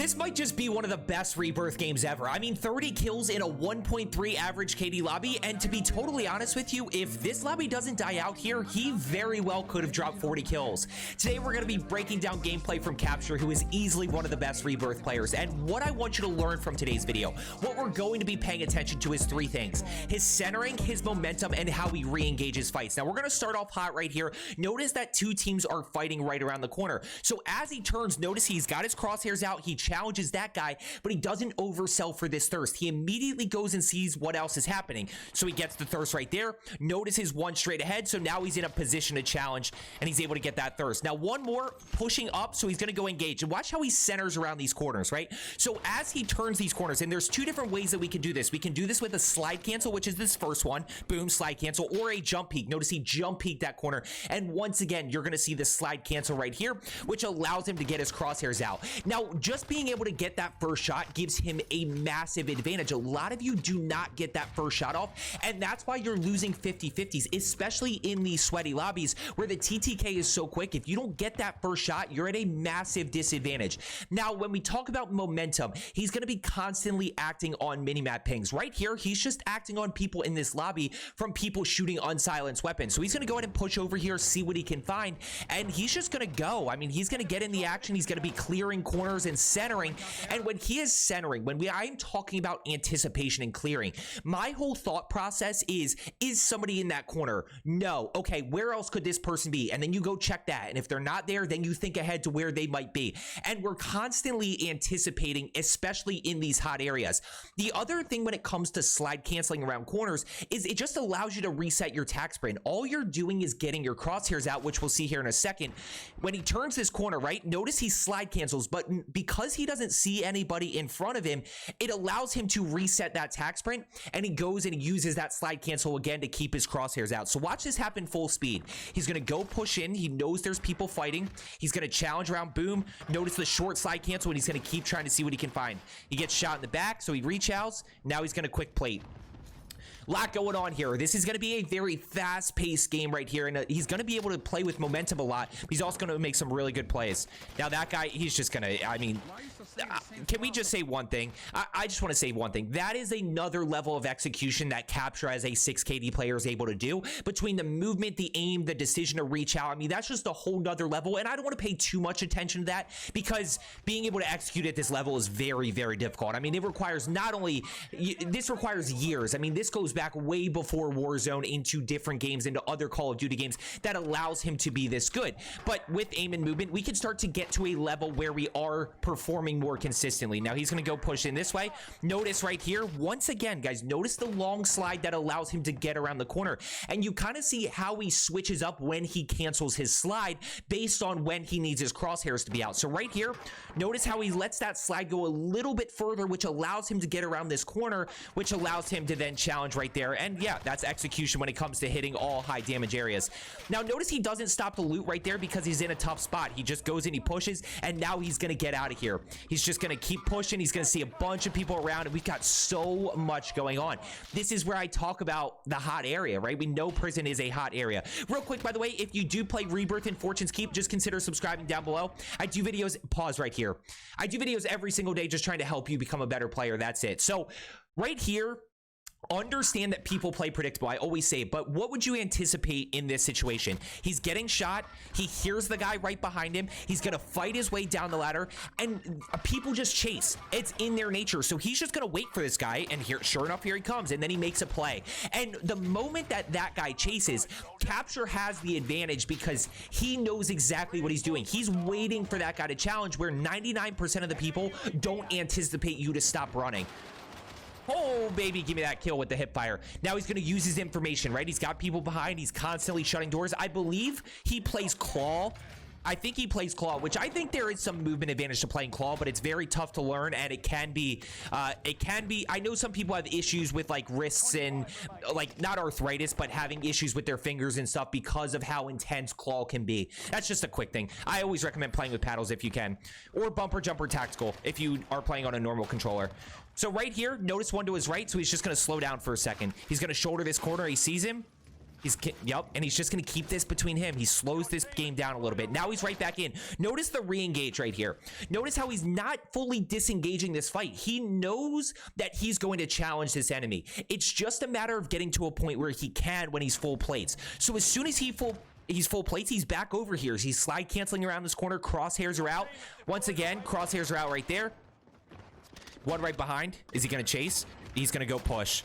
This might just be one of the best Rebirth games ever. I mean, 30 kills in a 1.3 average KD lobby, and to be totally honest with you, if this lobby doesn't die out here, he very well could have dropped 40 kills. Today, we're going to be breaking down gameplay from Kxpture, who is easily one of the best Rebirth players, and what I want you to learn from today's video, what we're going to be paying attention to is three things: his centering, his momentum, and how he re-engages fights. Now, we're going to start off hot right here. Notice that two teams are fighting right around the corner. So as he turns, notice he's got his crosshairs out. He challenges that guy, but he doesn't oversell for this thirst. He immediately goes and sees what else is happening. So he gets the thirst right there. Notice his one straight ahead. So now he's in a position to challenge, and he's able to get that thirst. Now, one more pushing up. So he's going to go engage, and watch how he centers around these corners, right? So as he turns these corners, and there's two different ways that we can do this. We can do this with a slide cancel, which is this first one. Boom, slide cancel, or a jump peek. Notice he jump peeked that corner. And once again, you're going to see the slide cancel right here, which allows him to get his crosshairs out. Now, just being able to get that first shot gives him a massive advantage. A lot of you do not get that first shot off, and that's why you're losing 50-50s, especially in these sweaty lobbies where the TTK is so quick. If you don't get that first shot, you're at a massive disadvantage. Now, when we talk about momentum, he's going to be constantly acting on minimap pings. Right here, he's just acting on people in this lobby from people shooting unsilenced weapons. So he's going to go ahead and push over here, see what he can find, and he's just going to go. I mean, he's going to get in the action. He's going to be clearing corners and centering. And when he is centering, I'm talking about anticipation and clearing, my whole thought process is somebody in that corner? No. Okay, where else could this person be? And then you go check that. And if they're not there, then you think ahead to where they might be. And we're constantly anticipating, especially in these hot areas. The other thing when it comes to slide canceling around corners is it just allows you to reset your tack sprint. All you're doing is getting your crosshairs out, which we'll see here in a second. When he turns this corner, right, notice he slide cancels, but because he doesn't see anybody in front of him, it allows him to reset that tack sprint, and he goes and he uses that slide cancel again to keep his crosshairs out. So watch this happen full speed. He's going to go push in. He knows there's people fighting. He's going to challenge around. Boom. Notice the short slide cancel, and he's going to keep trying to see what he can find. He gets shot in the back, so he rechows. Now he's going to quick plate. Lot going on here. This is going to be a very fast-paced game right here, and he's going to be able to play with momentum a lot. He's also going to make some really good plays. Now, that guy, he's just going to, I mean, can we just say one thing? I just want to say one thing. That is another level of execution that Kxpture as a 6KD player is able to do. Between the movement, the aim, the decision to reach out, I mean, that's just a whole nother level, and I don't want to pay too much attention to that because being able to execute at this level is very, very difficult. I mean, it requires not only, this requires years. I mean, this goes back way before Warzone into different games, into other Call of Duty games that allows him to be this good. But with aim and movement, we can start to get to a level where we are performing more consistently. Now he's going to go push in this way. Notice right here, once again, guys, notice the long slide that allows him to get around the corner. And you kind of see how he switches up when he cancels his slide based on when he needs his crosshairs to be out. So right here, notice how he lets that slide go a little bit further, which allows him to get around this corner, which allows him to then challenge right there. And yeah, that's execution when it comes to hitting all high damage areas. Now notice he doesn't stop the loot right there because he's in a tough spot. He just goes and he pushes, and now he's going to get out of here. He's just going to keep pushing. He's going to see a bunch of people around, and we've got so much going on. This is where I talk about the hot area, right? We know prison is a hot area. Real quick, by the way, if you do play Rebirth and Fortune's Keep, just consider subscribing down below. I do videos, pause right here. I do videos every single day just trying to help you become a better player. That's it. So right here, understand that people play predictable. I always say it, but what would you anticipate in this situation? He's getting shot. He hears the guy right behind him. He's going to fight his way down the ladder, and people just chase. It's in their nature. So he's just going to wait for this guy, and here, sure enough, here he comes, and then he makes a play. And the moment that that guy chases, Kxpture has the advantage because he knows exactly what he's doing. He's waiting for that guy to challenge, where 99% of the people don't anticipate you to stop running. Oh, baby, give me that kill with the hip fire. Now he's going to use his information, right? He's got people behind. He's constantly shutting doors. I believe he plays Claw. I think he plays Claw, which I think there is some movement advantage to playing Claw, but it's very tough to learn, and it can be, I know some people have issues with like wrists and like not arthritis, but having issues with their fingers and stuff because of how intense Claw can be. That's just a quick thing. I always recommend playing with paddles if you can, or bumper jumper tactical if you are playing on a normal controller. So right here, notice one to his right, so he's just going to slow down for a second. He's going to shoulder this corner. He sees him. Yep, and he's just going to keep this between him. He slows this game down a little bit. Now he's right back in. Notice the re-engage right here. Notice how he's not fully disengaging this fight. He knows that he's going to challenge this enemy. It's just a matter of getting to a point where he can when he's full plates. So as soon as he's full plates, he's back over here. He's slide canceling around this corner. Crosshairs are out. Once again, crosshairs are out right there. One right behind. Is he going to chase? He's going to go push.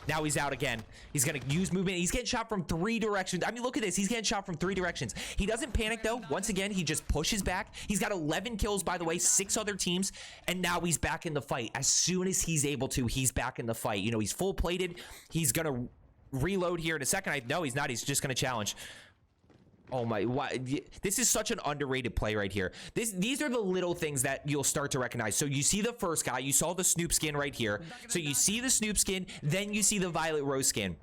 Now he's out again. He's going to use movement. He's getting shot from 3 directions. I mean, look at this. He's getting shot from 3 directions. He doesn't panic, though. Once again, he just pushes back. He's got 11 kills, by the way, 6 other teams. And now he's back in the fight. As soon as he's able to, he's back in the fight. You know, he's full plated. He's going to reload here in a second. No, he's not. He's just going to challenge. Oh my, this is such an underrated play right here. These are the little things that you'll start to recognize. So you see the first guy, you saw the Snoop skin right here. So you see the Snoop skin, then you see the Violet Rose skin.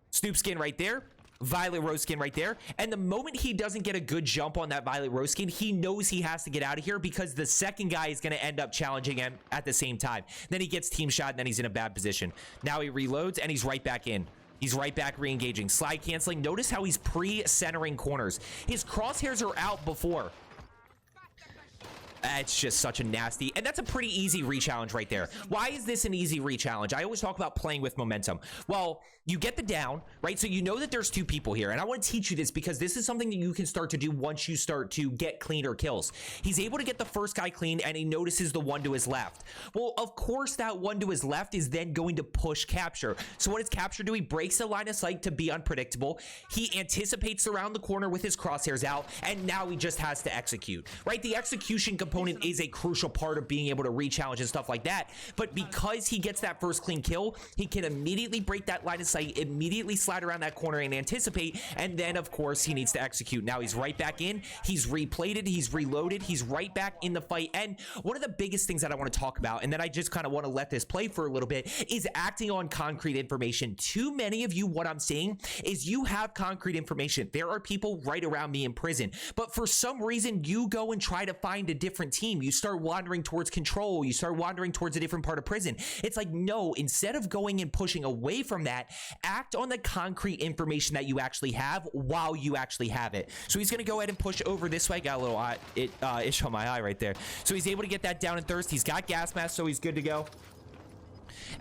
Snoop skin right there, Violet Rose skin right there. And the moment he doesn't get a good jump on that Violet Rose skin, he knows he has to get out of here because the second guy is going to end up challenging him at the same time. Then he gets team shot and then he's in a bad position. Now he reloads and he's right back in. He's right back re-engaging. Slide canceling. Notice how he's pre-centering corners. His crosshairs are out before. It's just such a nasty, and that's a pretty easy re-challenge right there. Why is this an easy re-challenge? I always talk about playing with momentum. Well, you get the down, right? So you know that there's 2 people here, and I want to teach you this because this is something that you can start to do once you start to get cleaner kills. He's able to get the first guy clean, and he notices the one to his left. Well, of course, that one to his left is then going to push Kxpture. So what does Kxpture do? He breaks the line of sight to be unpredictable. He anticipates around the corner with his crosshairs out, and now he just has to execute, right? The execution component is a crucial part of being able to re-challenge and stuff like that. But because he gets that first clean kill, he can immediately break that line of sight, immediately slide around that corner and anticipate, and then of course he needs to execute. Now he's right back in, he's replated, he's reloaded, he's right back in the fight. And one of the biggest things that I want to talk about, and then I just kind of want to let this play for a little bit, is acting on concrete information. Too many of you, what I'm saying is you have concrete information. There are people right around me in prison, but for some reason you go and try to find a different team. You start wandering towards control. You start wandering towards a different part of prison. It's like, no, instead of going and pushing away from that, act on the concrete information that you actually have while you actually have it. So he's going to go ahead and push over this way. Got a little itch on my eye right there. So he's able to get that down and thirst. He's got gas mask, so he's good to go.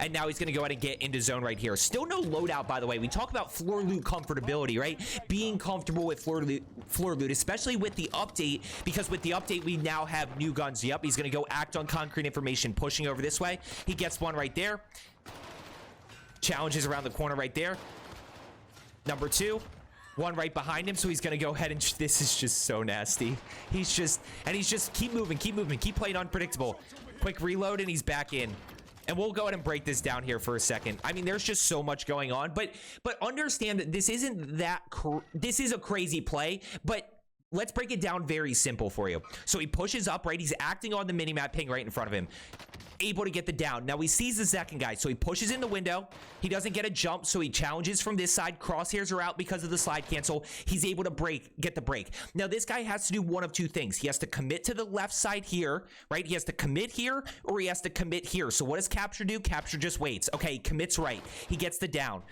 And now he's going to go ahead and get into zone right here. Still no loadout, by the way. We talk about floor loot comfortability, right? Being comfortable with floor loot, especially with the update, because with the update, we now have new guns. Yep, he's going to go act on concrete information, pushing over this way. He gets one right there. Challenges around the corner right there. Number 2. One right behind him, so he's gonna go ahead and this is just so nasty. He's just keep moving, keep playing unpredictable. Quick reload and he's back in. And we'll go ahead and break this down here for a second. I mean, there's just so much going on, but understand that this isn't that this is a crazy play, but let's break it down very simple for you. So he pushes up, right? He's acting on the minimap ping right in front of him. Able to get the down. Now he sees the second guy, so he pushes in the window. He doesn't get a jump, so he challenges from this side. Crosshairs are out because of the slide cancel. He's able to get the break. Now this guy has to do one of 2 things. He has to commit to the left side here, right? He has to commit here, or he has to commit here. So what does Kxpture do? Kxpture just waits. Okay, he commits right. He gets the down.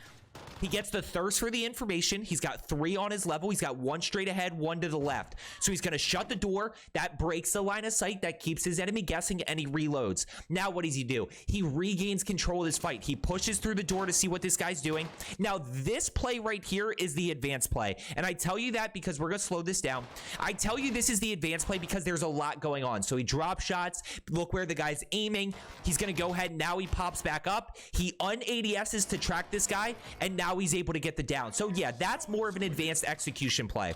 He gets the thirst for the information. He's got 3 on his level. He's got 1 straight ahead, 1 to the left. So he's going to shut the door. That breaks the line of sight. That keeps his enemy guessing, and he reloads. Now what does he do? He regains control of this fight. He pushes through the door to see what this guy's doing. Now this play right here is the advanced play. And I tell you that because we're going to slow this down. I tell you this is the advanced play because there's a lot going on. So he drops shots. Look where the guy's aiming. He's going to go ahead. Now he pops back up. He un-ADSs to track this guy, and now he's able to get the down. So yeah, that's more of an advanced execution play.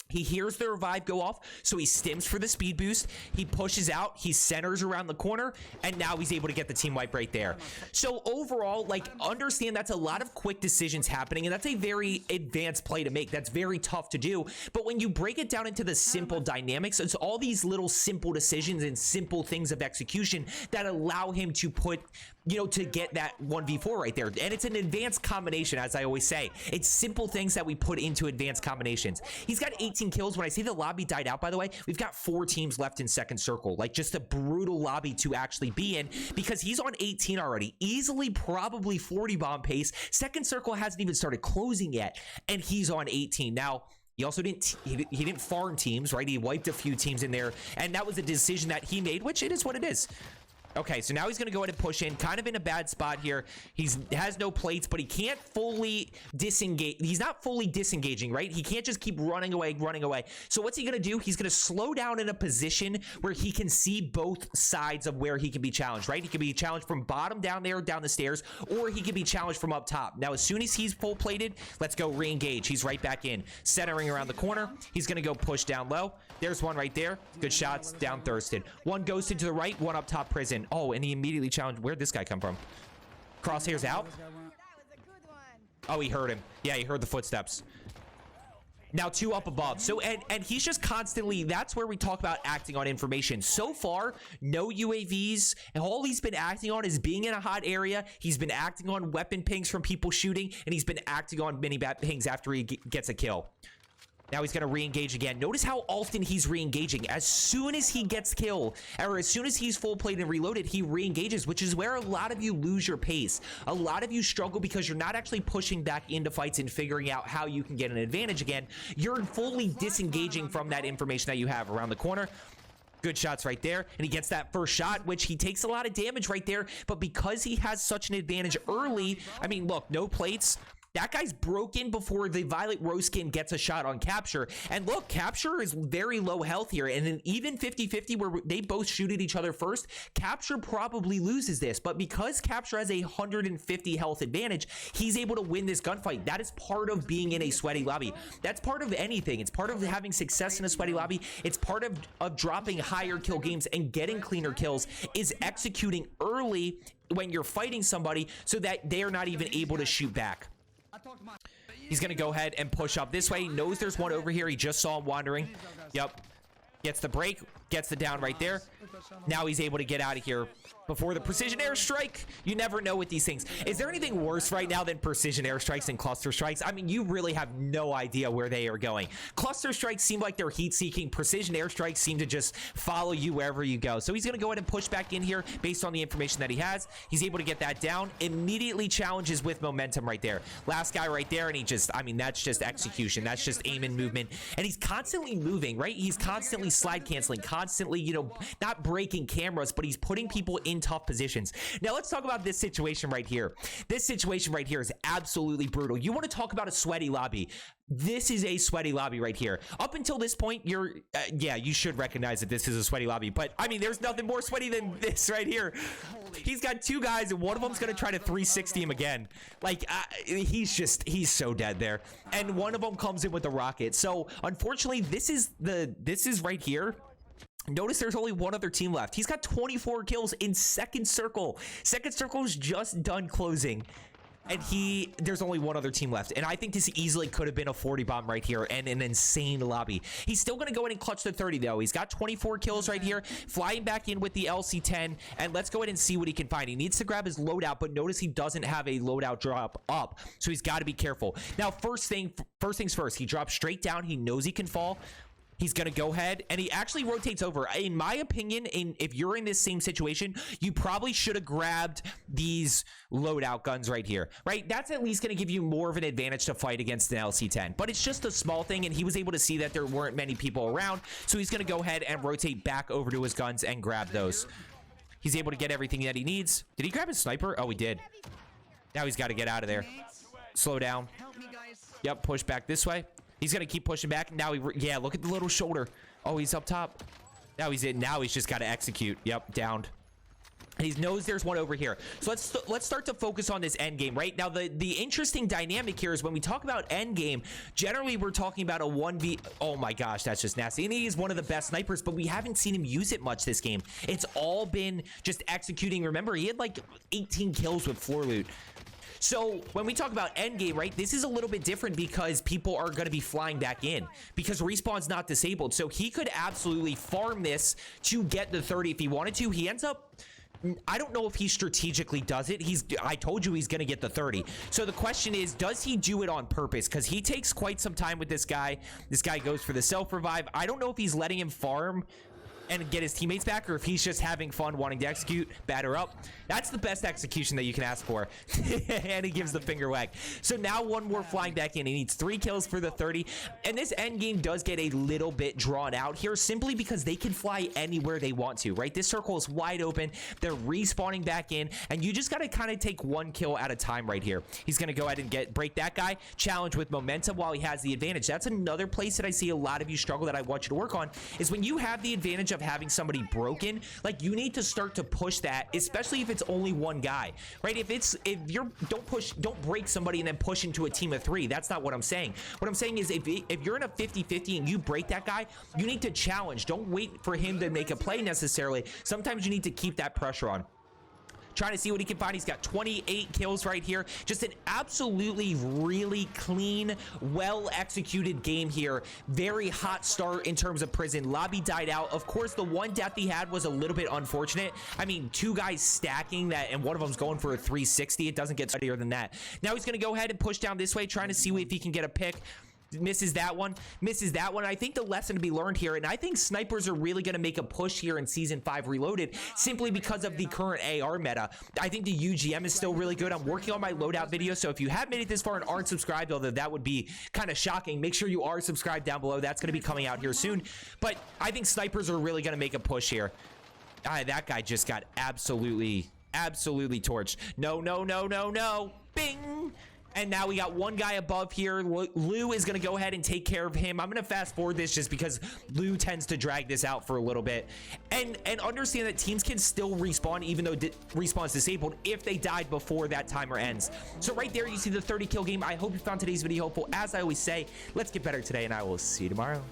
He hears the revive go off, so he stims for the speed boost. He pushes out, he centers around the corner, and now he's able to get the team wipe right there. So overall, like, understand that's a lot of quick decisions happening, and that's a very advanced play to make. That's very tough to do. But when you break it down into the simple dynamics, it's all these little simple decisions and simple things of execution that allow him to put you know, to get that 1v4 right there. And it's an advanced combination, as I always say. It's simple things that we put into advanced combinations. He's got 18 kills. When I say the lobby died out, by the way, we've got 4 teams left in second circle. Like, just a brutal lobby to actually be in, because he's on 18 already. Easily, probably 40 bomb pace. Second circle hasn't even started closing yet, and he's on 18. Now, he also didn't farm teams, right? He wiped a few teams in there, and that was a decision that he made, which it is what it is. Okay, so now he's going to go ahead and push in, kind of in a bad spot here. He has no plates, but he can't fully disengage. He's not fully disengaging, right? He can't just keep running away. So what's he going to do? He's going to slow down in a position where he can see both sides of where he can be challenged, right? He can be challenged from bottom down there, down the stairs, or he can be challenged from up top. Now, as soon as he's full plated, let's go re-engage. He's right back in, centering around the corner. He's going to go push down low. There's one right there. Good shots, down thirsted. One ghosted to the right, one up top prison. Oh, and he immediately challenged. Where'd this guy come from? Crosshairs out. Oh, he heard him. Yeah, he heard the footsteps. Now 2 up above. So, and he's just constantly, that's where we talk about acting on information. So far, no UAVs. And all he's been acting on is being in a hot area. He's been acting on weapon pings from people shooting, and he's been acting on mini-bat pings after he gets a kill. Now he's going to re-engage again. Notice how often he's re-engaging. As soon as he gets killed, or as soon as he's full plate and reloaded, he re-engages, which is where a lot of you lose your pace. A lot of you struggle because you're not actually pushing back into fights and figuring out how you can get an advantage again. You're fully disengaging from that information that you have around the corner. Good shots right there, and he gets that first shot, which he takes a lot of damage right there, but because he has such an advantage early, I mean, look, no plates. That guy's broken before the Violet Rose skin gets a shot on Kxpture. And look, Kxpture is very low health here. And an even 50-50 where they both shoot at each other first, Kxpture probably loses this. But because Kxpture has a 150 health advantage, he's able to win this gunfight. That is part of being in a sweaty lobby. That's part of anything. It's part of having success in a sweaty lobby. It's part of dropping higher kill games and getting cleaner kills, is executing early when you're fighting somebody so that they are not even able to shoot back. He's going to go ahead and push up this way. He knows there's one over here. He just saw him wandering. Yep. Gets the break. Gets the down right there. Now he's able to get out of here before the precision airstrike. You never know with these things. Is there anything worse right now than precision airstrikes and cluster strikes? I mean, you really have no idea where they are going. Cluster strikes seem like they're heat-seeking. Precision airstrikes seem to just follow you wherever you go. So he's going to go ahead and push back in here based on the information that he has. He's able to get that down. Immediately challenges with momentum right there. Last guy right there, and he just, I mean, that's just execution. That's just aim and movement. And he's constantly moving, right? He's constantly slide canceling, constantly, you know, not breaking cameras, but he's putting people in tough positions. Now let's talk about this situation right here. This situation right here is absolutely brutal. You want to talk about a sweaty lobby? This is a sweaty lobby right here. Up until this point, you're yeah, you should recognize that this is a sweaty lobby, but I mean, there's nothing more sweaty than this right here. He's got 2 guys, and one of them's gonna try to 360 him again. Like, he's so dead there, and one of them comes in with a rocket. So unfortunately, this is right here. Notice there's only one other team left. He's got 24 kills in second circle. Second circle's just done closing. And there's only one other team left. And I think this easily could have been a 40 bomb right here and an insane lobby. He's still going to go in and clutch the 30 though. He's got 24 kills right here, flying back in with the LC-10. And let's go ahead and see what he can find. He needs to grab his loadout, but notice he doesn't have a loadout drop up. So he's got to be careful. Now, first things first, he drops straight down. He knows he can fall. He's going to go ahead, and he actually rotates over. In my opinion, if you're in this same situation, you probably should have grabbed these loadout guns right here, right? That's at least going to give you more of an advantage to fight against an LC-10, but it's just a small thing, and he was able to see that there weren't many people around, so he's going to go ahead and rotate back over to his guns and grab those. He's able to get everything that he needs. Did he grab his sniper? Oh, he did. Now he's got to get out of there. Slow down. Yep, push back this way. He's going to keep pushing back. Now, yeah, look at the little shoulder. Oh, he's up top. Now he's in. Now he's just got to execute. Yep, downed. And he knows there's one over here. So let's start to focus on this end game, right? Now, the interesting dynamic here is when we talk about end game, generally we're talking about a 1v. Oh my gosh, that's just nasty. And he is one of the best snipers, but we haven't seen him use it much this game. It's all been just executing. Remember, he had like 18 kills with floor loot. So when we talk about endgame, right, this is a little bit different because people are going to be flying back in because respawn's not disabled. So he could absolutely farm this to get the 30 if he wanted to. He ends up I don't know if he strategically does it. I told you he's going to get the 30. So the question is, does he do it on purpose? Because he takes quite some time with this guy. This guy goes for the self-revive. I don't know if he's letting him farm and get his teammates back, or if he's just having fun wanting to execute, batter up. That's the best execution that you can ask for. And he gives the finger wag. So now one more flying back in. He needs 3 kills for the 30. And this end game does get a little bit drawn out here, simply because they can fly anywhere they want to, right? This circle is wide open. They're respawning back in, and you just got to kind of take 1 kill at a time right here. He's going to go ahead and break that guy, challenge with momentum while he has the advantage. That's another place that I see a lot of you struggle, that I want you to work on, is when you have the advantage of having somebody broken, like, you need to start to push that, especially if it's only one guy, right? If you're, don't break somebody and then push into a team of 3. That's not what I'm saying. What I'm saying is, if you're in a 50-50 and you break that guy, you need to challenge. Don't wait for him to make a play necessarily. Sometimes you need to keep that pressure on. Trying to see what he can find. He's got 28 kills right here. Just an absolutely really clean, well-executed game here. Very hot start in terms of prison. Lobby died out. Of course, the one death he had was a little bit unfortunate. I mean, 2 guys stacking that, and one of them's going for a 360. It doesn't get steadier than that. Now he's going to go ahead and push down this way, trying to see if he can get a pick. Misses that one. I think the lesson to be learned here, and I think snipers are really going to make a push here in Season 5 Reloaded, simply because of the current AR meta. I think the UGM is still really good. I'm working on my loadout video, so if you have made it this far and aren't subscribed, although that would be kind of shocking, make sure you are subscribed down below. That's going to be coming out here soon. But I think snipers are really going to make a push here. That guy just got absolutely torched. No. Bing! And now we got one guy above here. Lou is going to go ahead and take care of him. I'm going to fast forward this just because Lou tends to drag this out for a little bit. And understand that teams can still respawn, even though respawn's disabled, if they died before that timer ends. So right there, you see the 30 kill game. I hope you found today's video helpful. As I always say, let's get better today, and I will see you tomorrow.